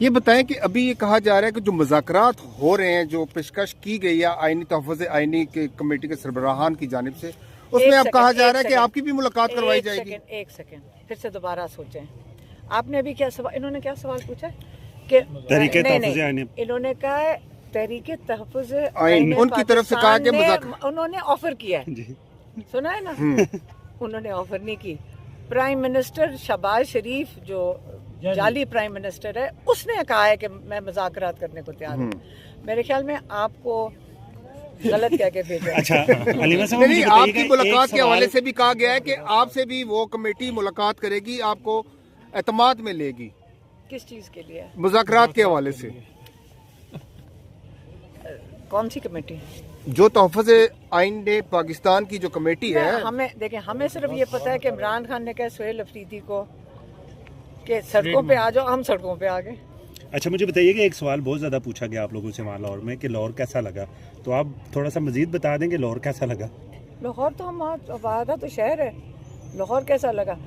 ये बताएं कि अभी ये कहा जा रहा है कि जो मुज़ाकरात हो रहे हैं, जो पेशकश की गई है आईनी तहफ़्फ़ुज़ आईनी के कमेटी के सरबराहान की जानिब से, उसमें अब कहा जा रहा है कि आपकी भी मुलाकात करवाई जाएगी। एक सेकंड फिर से दोबारा सोचें। आपने अभी क्या सवाल, इन्होंने क्या सवाल पूछा कि तहरीके तहफ़्फ़ुज़ आईनी, इन्होंने कहा तहरीके तहफ़्फ़ुज़ आईनी उनकी तरफ से कहा कि उन्होंने ऑफर किया है, सुना है ना। उन्होंने ऑफर नहीं की। प्राइम मिनिस्टर शहबाज शरीफ जो जाली प्राइम मिनिस्टर है, उसने कहा है कि मैं मुज़ाकरात करने को तैयार हूँ। मेरे ख्याल में आपको गलत कह के भेजा। अच्छा हलीमा साहब, नहीं, आपकी मुलाकात के हवाले से भी कहा गया है कि आपसे भी वो कमेटी मुलाकात करेगी, आपको एतमाद में लेगी। किस चीज़ के लिए? मुज़ाकरात के हवाले से। कौन सी कमेटी? जो तहफ़्फ़ुज़ आईन पाकिस्तान की जो कमेटी है। हमें देखें, हमें सिर्फ ये पता है कि इमरान खान ने कहा सुहेल अफरीदी को कि सड़कों पे आ जाओ, हम सड़कों पे आ गए। अच्छा मुझे बताइए कि एक सवाल बहुत ज़्यादा पूछा गया आप लोगों से वहाँ लाहौर में कि लाहौर कैसा लगा, तो आप थोड़ा सा मजीद बता दें कि लाहौर कैसा लगा। लाहौर तो हम आबादा तो शहर है, लाहौर कैसा लगा?